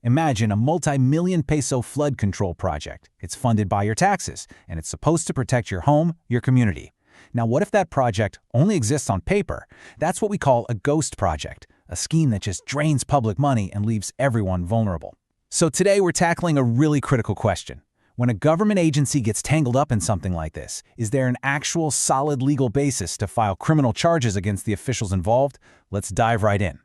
Imagine a multi-million peso flood control project. It's funded by your taxes, and it's supposed to protect your home, your community. Now, what if that project only exists on paper? That's what we call a ghost project, a scheme that just drains public money and leaves everyone vulnerable. So today we're tackling a really critical question. When a government agency gets tangled up in something like this, is there an actual solid legal basis to file criminal charges against the officials involved? Let's dive right in.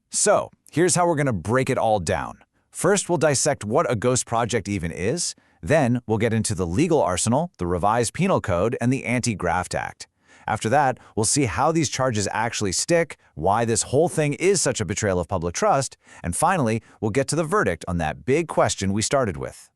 So, here's how we're going to break it all down. First, we'll dissect what a ghost project even is. Then, we'll get into the legal arsenal, the Revised Penal Code, and the Anti-Graft Act. After that, we'll see how these charges actually stick, why this whole thing is such a betrayal of public trust, and finally, we'll get to the verdict on that big question we started with.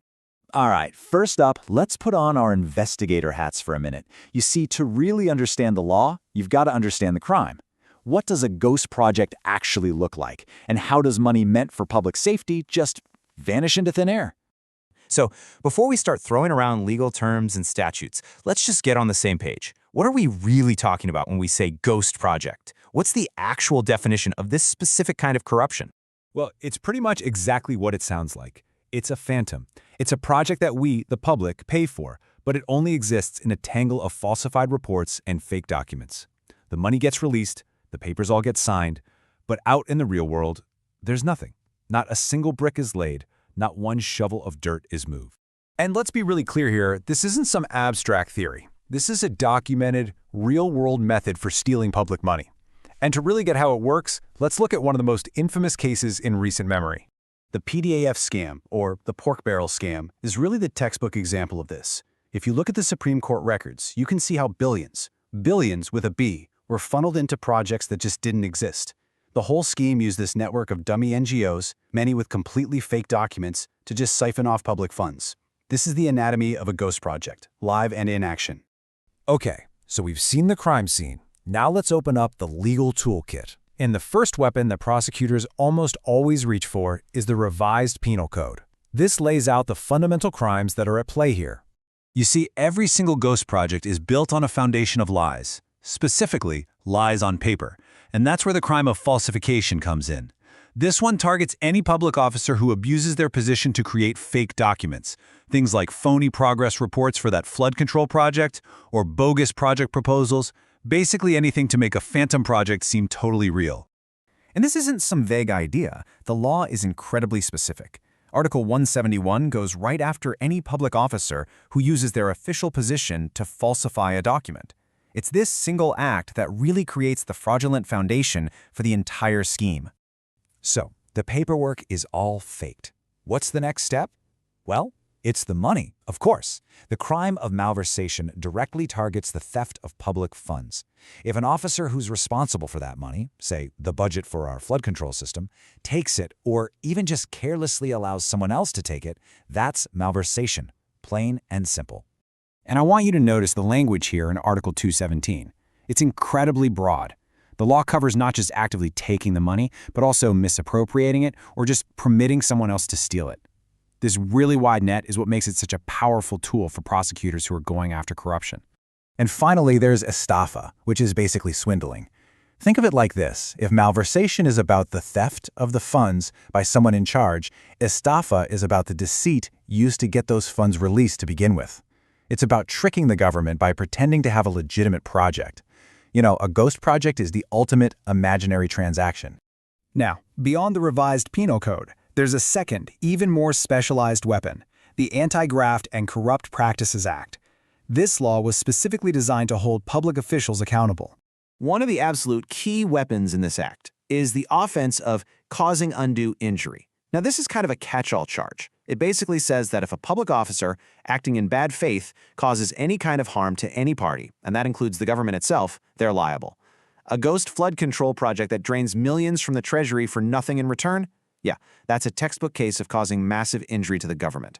All right, first up, let's put on our investigator hats for a minute. You see, to really understand the law, you've got to understand the crime. What does a ghost project actually look like? And how does money meant for public safety just vanish into thin air? So, before we start throwing around legal terms and statutes, let's just get on the same page. What are we really talking about when we say ghost project? What's the actual definition of this specific kind of corruption? Well, it's pretty much exactly what it sounds like. It's a phantom. It's a project that we, the public, pay for, but it only exists in a tangle of falsified reports and fake documents. The money gets released, the papers all get signed, but out in the real world, there's nothing. Not a single brick is laid, not one shovel of dirt is moved. And let's be really clear here, this isn't some abstract theory. This is a documented, real-world method for stealing public money. And to really get how it works, let's look at one of the most infamous cases in recent memory. The PDAF scam, or the pork barrel scam, is really the textbook example of this. If you look at the Supreme Court records, you can see how billions with a B, were funneled into projects that just didn't exist. The whole scheme used this network of dummy NGOs, many with completely fake documents, to just siphon off public funds. This is the anatomy of a ghost project, live and in action. Okay, so we've seen the crime scene. Now let's open up the legal toolkit. And the first weapon that prosecutors almost always reach for is the Revised Penal Code. This lays out the fundamental crimes that are at play here. You see, every single ghost project is built on a foundation of lies, specifically lies on paper, and that's where the crime of falsification comes in. This one targets any public officer who abuses their position to create fake documents, things like phony progress reports for that flood control project or bogus project proposals, basically anything to make a phantom project seem totally real. And this isn't some vague idea. The law is incredibly specific. Article 171 goes right after any public officer who uses their official position to falsify a document. It's this single act that really creates the fraudulent foundation for the entire scheme. So, the paperwork is all faked. What's the next step? Well, it's the money, of course. The crime of malversation directly targets the theft of public funds. If an officer who's responsible for that money, say the budget for our flood control system, takes it or even just carelessly allows someone else to take it, that's malversation, plain and simple. And I want you to notice the language here in Article 217. It's incredibly broad. The law covers not just actively taking the money, but also misappropriating it or just permitting someone else to steal it. This really wide net is what makes it such a powerful tool for prosecutors who are going after corruption. And finally, there's estafa, which is basically swindling. Think of it like this. If malversation is about the theft of the funds by someone in charge, estafa is about the deceit used to get those funds released to begin with. It's about tricking the government by pretending to have a legitimate project. You know, a ghost project is the ultimate imaginary transaction. Now, beyond the Revised Penal Code, there's a second, even more specialized weapon, the Anti-Graft and Corrupt Practices Act. This law was specifically designed to hold public officials accountable. One of the absolute key weapons in this act is the offense of causing undue injury. Now, this is kind of a catch-all charge. It basically says that if a public officer acting in bad faith causes any kind of harm to any party, and that includes the government itself, they're liable. A ghost flood control project that drains millions from the Treasury for nothing in return? Yeah, that's a textbook case of causing massive injury to the government.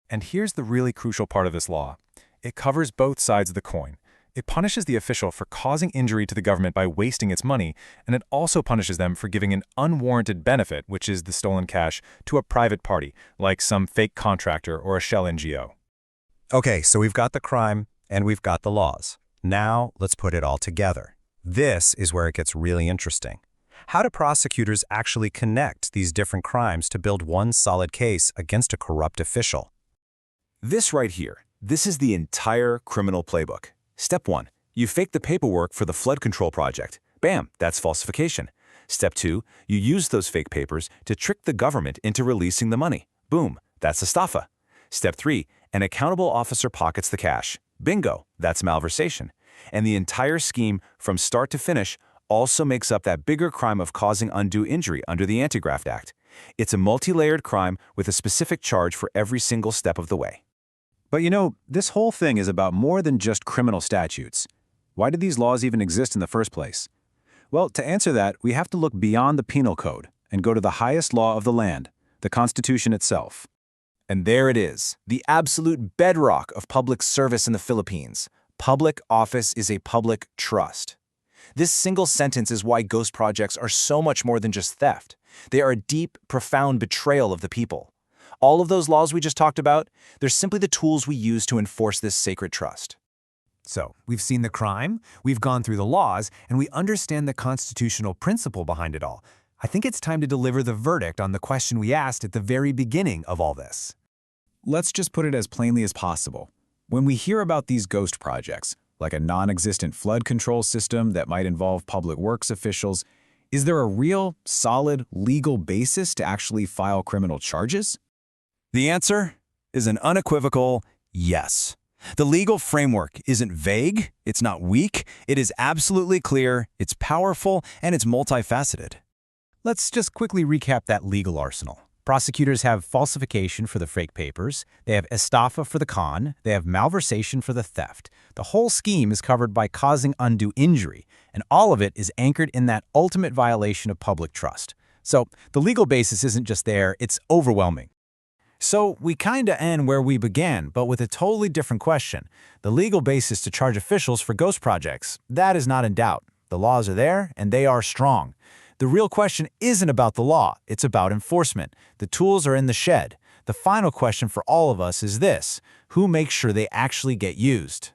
And here's the really crucial part of this law. It covers both sides of the coin. It punishes the official for causing injury to the government by wasting its money, and it also punishes them for giving an unwarranted benefit, which is the stolen cash, to a private party, like some fake contractor or a shell NGO. Okay, so we've got the crime and we've got the laws. Now let's put it all together. This is where it gets really interesting. How do prosecutors actually connect these different crimes to build one solid case against a corrupt official? This right here, this is the entire criminal playbook. Step 1, you fake the paperwork for the flood control project. Bam, that's falsification. Step 2, you use those fake papers to trick the government into releasing the money. Boom, that's estafa. Step 3, an accountable officer pockets the cash. Bingo, that's malversation. And the entire scheme, from start to finish, also makes up that bigger crime of causing undue injury under the Anti-Graft Act. It's a multi-layered crime with a specific charge for every single step of the way. But you know, this whole thing is about more than just criminal statutes. Why did these laws even exist in the first place? Well, to answer that, we have to look beyond the penal code and go to the highest law of the land, the Constitution itself. And there it is, the absolute bedrock of public service in the Philippines. Public office is a public trust. This single sentence is why ghost projects are so much more than just theft. They are a deep, profound betrayal of the people. All of those laws we just talked about, they're simply the tools we use to enforce this sacred trust. So, we've seen the crime, we've gone through the laws, and we understand the constitutional principle behind it all. I think it's time to deliver the verdict on the question we asked at the very beginning of all this. Let's just put it as plainly as possible. When we hear about these ghost projects, like a non-existent flood control system that might involve public works officials, is there a real, solid, legal basis to actually file criminal charges? The answer is an unequivocal yes. The legal framework isn't vague, it's not weak, it is absolutely clear, it's powerful, and it's multifaceted. Let's just quickly recap that legal arsenal. Prosecutors have falsification for the fake papers, they have estafa for the con, they have malversation for the theft. The whole scheme is covered by causing undue injury, and all of it is anchored in that ultimate violation of public trust. So the legal basis isn't just there, it's overwhelming. So we kinda end where we began, but with a totally different question. The legal basis to charge officials for ghost projects, that is not in doubt. The laws are there, and they are strong. The real question isn't about the law, it's about enforcement. The tools are in the shed. The final question for all of us is this: who makes sure they actually get used?